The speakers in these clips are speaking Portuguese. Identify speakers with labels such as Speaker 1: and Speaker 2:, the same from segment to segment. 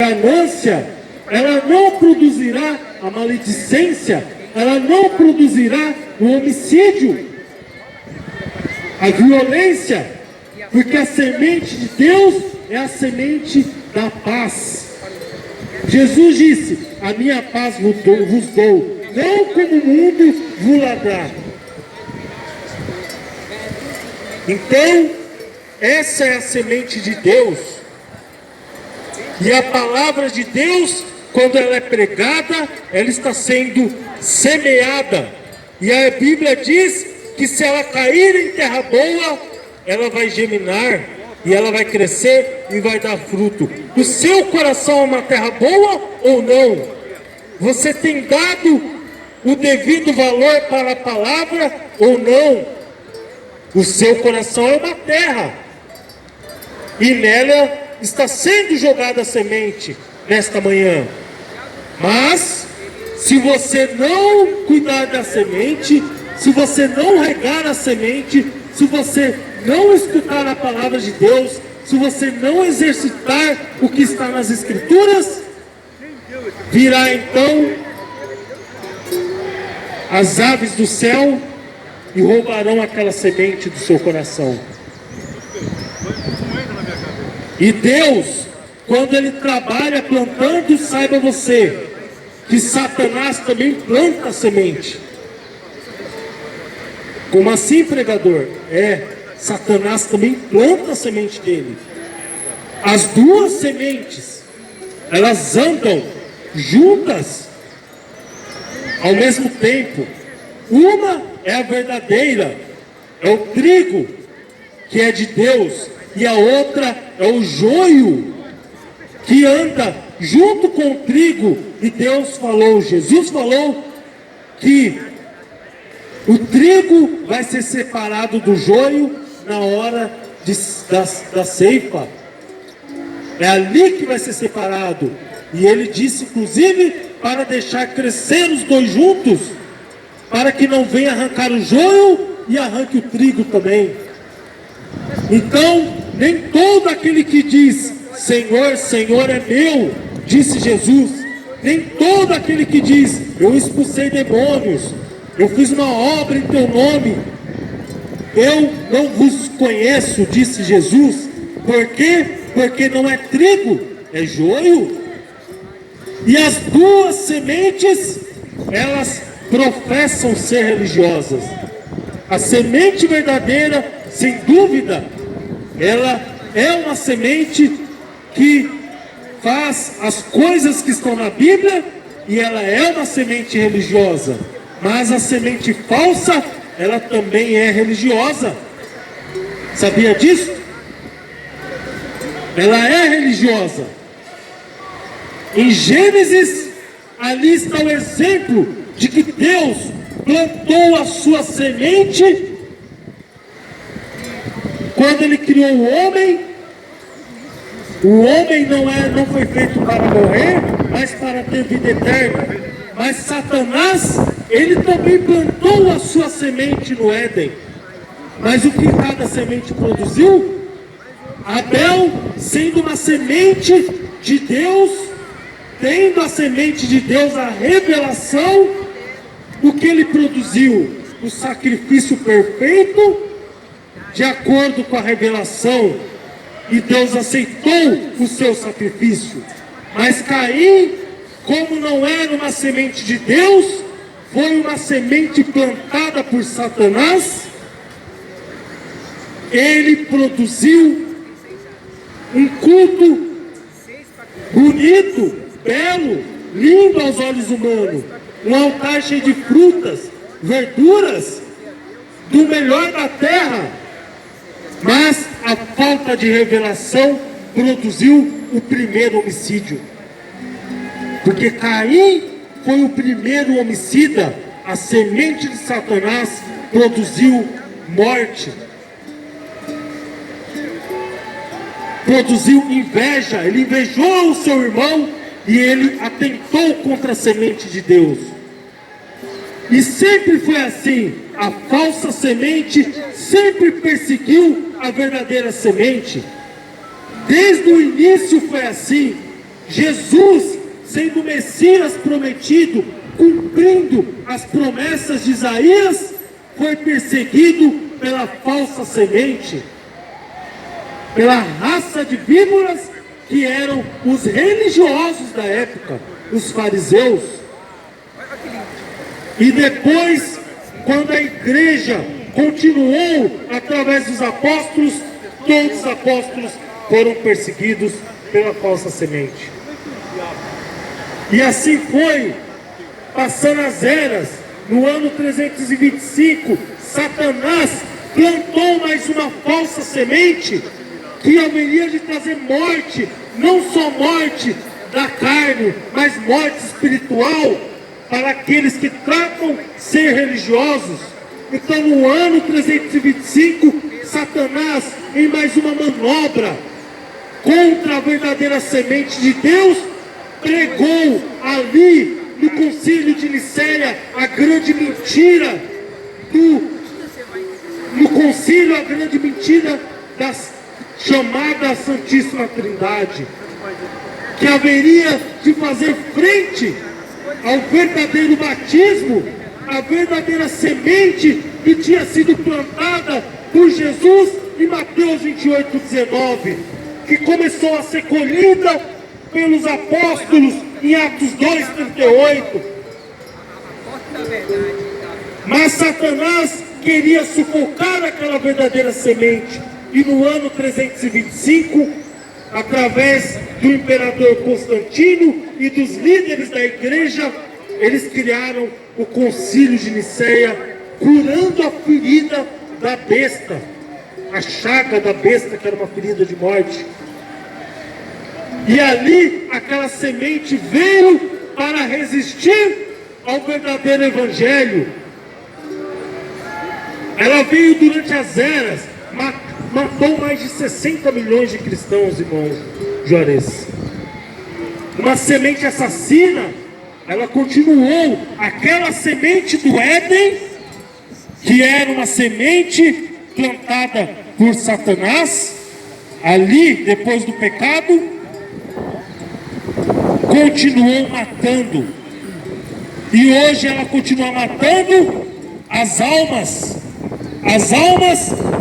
Speaker 1: ganância, ela não produzirá a maledicência, ela não produzirá o homicídio, a violência, porque a semente de Deus é a semente da paz. Jesus disse: a minha paz vos dou, não como o mundo vos dá. Então, essa é a semente de Deus. E a palavra de Deus, quando ela é pregada, ela está sendo semeada. E a Bíblia diz que se ela cair em terra boa, ela vai germinar, e ela vai crescer e vai dar fruto. O seu coração é uma terra boa ou não? Você tem dado o devido valor para a palavra ou não? O seu coração é uma terra, e nela está sendo jogada a semente nesta manhã. Mas se você não cuidar da semente, se você não regar a semente, se você não escutar a palavra de Deus, se você não exercitar o que está nas Escrituras, virá então as aves do céu e roubarão aquela semente do seu coração. E Deus, quando Ele trabalha plantando, saiba você, que Satanás também planta a semente. Como assim, pregador? Satanás também planta a semente dele. As duas sementes, elas andam juntas ao mesmo tempo. Uma é a verdadeira, é o trigo, que é de Deus, e a outra é o joio, que anda junto com o trigo. E Deus falou, Jesus falou, que o trigo vai ser separado do joio na hora da ceifa. É ali que vai ser separado. E Ele disse, inclusive, para deixar crescer os dois juntos, para que não venha arrancar o joio e arranque o trigo também. Então, nem todo aquele que diz, Senhor, Senhor é meu, disse Jesus, nem todo aquele que diz, eu expulsei demônios, eu fiz uma obra em teu nome, eu não vos conheço, disse Jesus. Por quê? Porque não é trigo, é joio. E as duas sementes, elas professam ser religiosas. A semente verdadeira, sem dúvida, ela é uma semente que faz as coisas que estão na Bíblia, e ela é uma semente religiosa. Mas a semente falsa, ela também é religiosa. Sabia disso? Ela é religiosa. Em Gênesis, ali está o exemplo de que Deus plantou a sua semente quando Ele criou o homem. O homem não foi feito para morrer, mas para ter vida eterna. Mas Satanás, ele também plantou a sua semente no Éden. Mas o que cada semente produziu? Abel, sendo uma semente de Deus, tendo a semente de Deus, a revelação, o que ele produziu? O sacrifício perfeito, de acordo com a revelação, e Deus aceitou o seu sacrifício. Mas Caim, como não era uma semente de Deus, foi uma semente plantada por Satanás. Ele produziu um culto bonito, belo, lindo aos olhos humanos, um altar cheio de frutas, verduras, do melhor da terra. Mas a falta de revelação produziu o primeiro homicídio. Porque Caim foi o primeiro homicida. A semente de Satanás produziu morte, produziu inveja. Ele invejou o seu irmão e ele atentou contra a semente de Deus. E sempre foi assim. A falsa semente sempre perseguiu a verdadeira semente. Desde o início foi assim. Jesus, sendo o Messias prometido, cumprindo as promessas de Isaías, foi perseguido pela falsa semente, pela raça de víboras que eram os religiosos da época, os fariseus. E depois, quando a igreja continuou através dos apóstolos, todos os apóstolos foram perseguidos pela falsa semente. E assim foi, passando as eras. No ano 325, Satanás plantou mais uma falsa semente que haveria de trazer morte, não só morte da carne, mas morte espiritual para aqueles que tratam ser religiosos. Então, no ano 325, Satanás, em mais uma manobra contra a verdadeira semente de Deus, pregou ali no concílio de Nicéia a grande mentira no concílio, a grande mentira da chamada Santíssima Trindade, que haveria de fazer frente ao verdadeiro batismo, a verdadeira semente que tinha sido plantada por Jesus em Mateus 28:19, que começou a ser colhida pelos apóstolos em Atos 2:38. Mas Satanás queria sufocar aquela verdadeira semente, e no ano 325, através do imperador Constantino e dos líderes da igreja, eles criaram o concílio de Nicéia, curando a ferida da besta, a chaga da besta, que era uma ferida de morte. E ali aquela semente veio para resistir ao verdadeiro evangelho. Ela veio durante as eras, matou mais de 60 milhões de cristãos, irmãos Juarez. Uma semente assassina, ela continuou. Aquela semente do Éden, que era uma semente plantada por Satanás, ali depois do pecado, continuou matando. E hoje ela continua matando as almas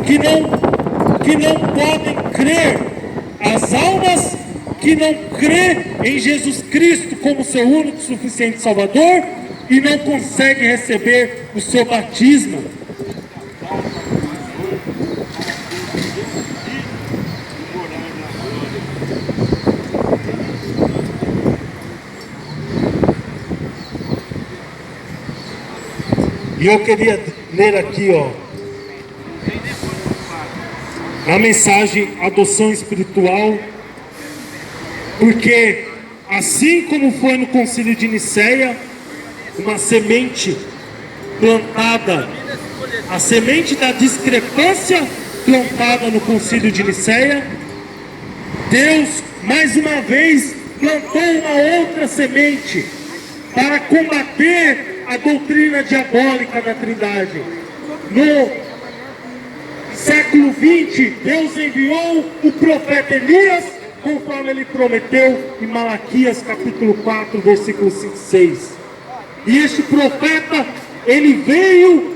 Speaker 1: que não podem crer, as almas que não crê em Jesus Cristo como seu único e suficiente Salvador e não conseguem receber o seu batismo. E eu queria ler aqui, a mensagem Adoção Espiritual, porque assim como foi no concílio de Nicéia, uma semente plantada, a semente da discrepância plantada no concílio de Nicéia, Deus mais uma vez plantou uma outra semente para combater a doutrina diabólica da Trindade. No século 20, Deus enviou o profeta Elias, conforme ele prometeu em Malaquias capítulo 4, versículos 5 e 6. E este profeta, ele veio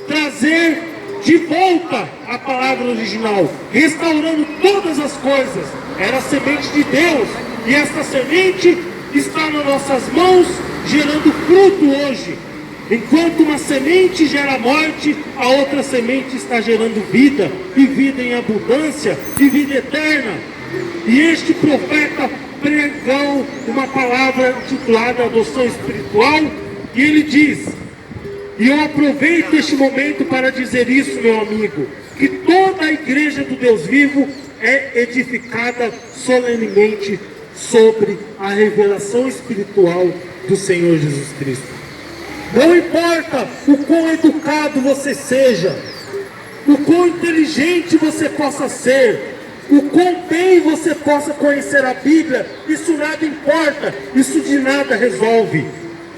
Speaker 1: trazer de volta a palavra original, restaurando todas as coisas. Era a semente de Deus, e esta semente está nas nossas mãos, gerando fruto hoje. Enquanto uma semente gera morte, a outra semente está gerando vida, e vida em abundância, e vida eterna. E este profeta pregou uma palavra intitulada Adoção Espiritual, e ele diz, e eu aproveito este momento para dizer isso, meu amigo, que toda a igreja do Deus vivo é edificada solenemente sobre a revelação espiritual do Senhor Jesus Cristo. Não importa o quão educado você seja, o quão inteligente você possa ser, o quão bem você possa conhecer a Bíblia, isso nada importa, isso de nada resolve.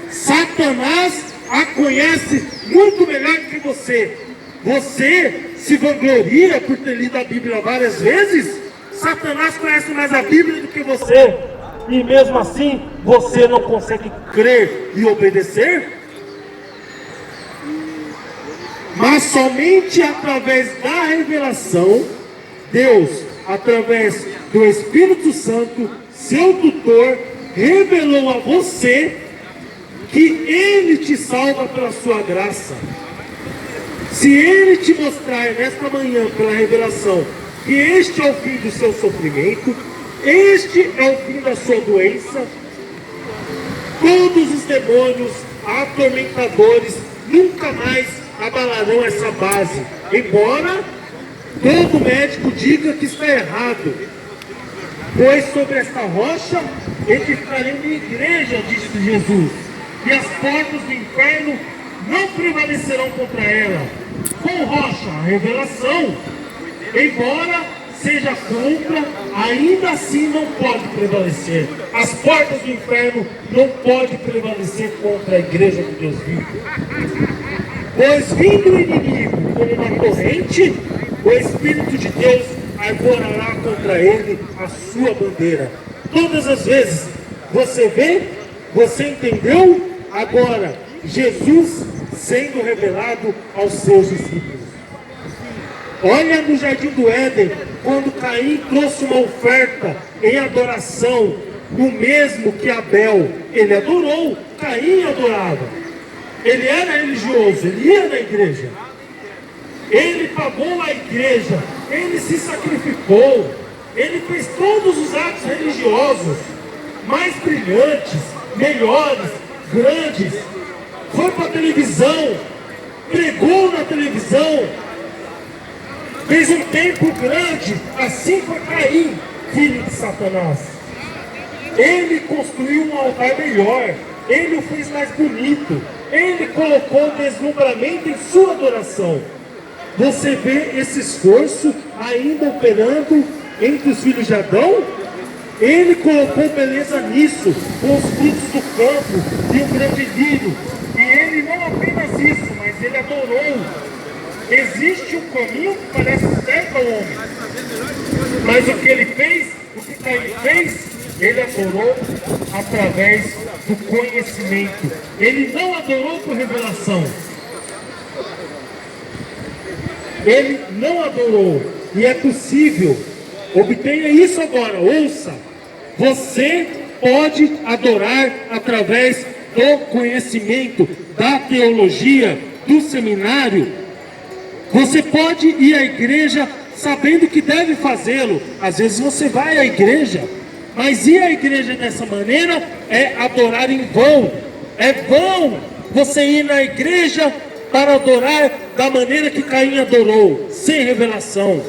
Speaker 1: Satanás a conhece muito melhor que você. Você se vangloria por ter lido a Bíblia várias vezes? Satanás conhece mais a Bíblia do que você. e mesmo assim você não consegue crer e obedecer? Mas somente através da revelação, Deus, através do Espírito Santo, seu tutor, revelou a você que Ele te salva pela sua graça. Se Ele te mostrar nesta manhã, pela revelação, que este é o fim do seu sofrimento, este é o fim da sua doença, todos os demônios atormentadores nunca mais abalarão essa base, embora todo médico diga que está errado, pois sobre esta rocha edificarei minha igreja, disse Jesus, e as portas do inferno não prevalecerão contra ela. Com rocha, a revelação, embora seja contra, ainda assim não pode prevalecer. As portas do inferno não podem prevalecer contra a igreja de Deus vivo. Pois vindo o inimigo como uma corrente, o Espírito de Deus arvorará contra ele a sua bandeira. Todas as vezes, você vê, você entendeu? Agora, Jesus sendo revelado aos seus discípulos. Olha no jardim do Éden, quando Caim trouxe uma oferta em adoração, o mesmo que Abel, ele adorou, Caim adorava. Ele era religioso, ele ia na igreja. Ele pagou a igreja, ele se sacrificou, ele fez todos os atos religiosos, mais brilhantes, melhores, grandes. Foi para a televisão, pregou na televisão, fez um templo grande, assim foi Caim, filho de Satanás. Ele construiu um altar melhor, ele o fez mais bonito, ele colocou deslumbramento em sua adoração. Você vê esse esforço ainda operando entre os filhos de Adão? Ele colocou beleza nisso, com os frutos do campo e o grande lírio. E ele não apenas isso, mas ele adorou. Existe um caminho que parece certo ao homem, mas o que ele fez, o que Caim fez, ele adorou através do conhecimento. Ele não adorou por revelação. Ele não adorou. E é possível. Obtenha isso agora, ouça. Você pode adorar através do conhecimento, da teologia, do seminário. Você pode ir à igreja sabendo que deve fazê-lo. Às vezes você vai à igreja, mas ir à igreja dessa maneira é adorar em vão. É vão você ir na igreja para adorar da maneira que Caim adorou, sem revelação.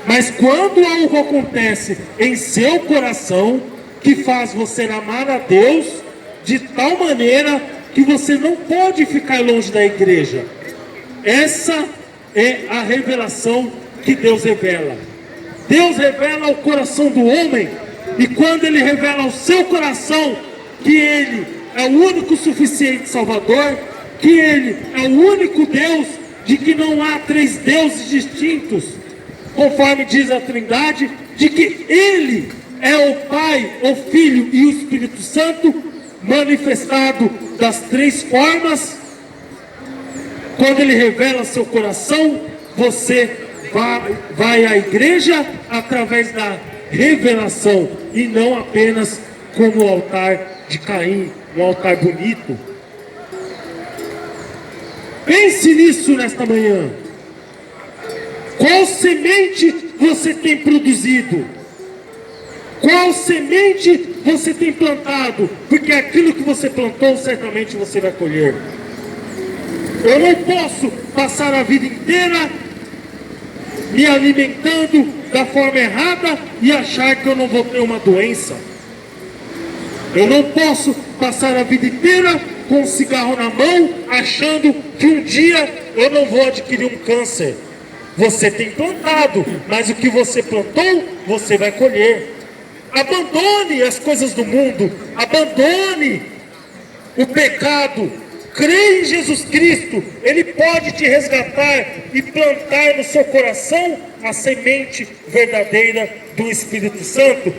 Speaker 1: Mas quando algo acontece em seu coração, que faz você amar a Deus de tal maneira que você não pode ficar longe da igreja. Essa é a revelação que Deus revela. Deus revela ao coração do homem, e quando Ele revela ao seu coração que Ele é o único suficiente Salvador, que Ele é o único Deus, de que não há três deuses distintos, conforme diz a Trindade, de que Ele é o Pai, o Filho e o Espírito Santo, manifestado das três formas. Quando Ele revela seu coração, você vai à igreja através da revelação, e não apenas como o altar de Caim, um altar bonito. Pense nisso nesta manhã. Qual semente você tem produzido? Qual semente você tem plantado? Porque aquilo que você plantou, certamente você vai colher. Eu não posso passar a vida inteira me alimentando da forma errada e achar que eu não vou ter uma doença. Eu não posso passar a vida inteira com um cigarro na mão, achando que um dia eu não vou adquirir um câncer. Você tem plantado, mas o que você plantou, você vai colher. Abandone as coisas do mundo, abandone o pecado, crê em Jesus Cristo. Ele pode te resgatar e plantar no seu coração a semente verdadeira do Espírito Santo.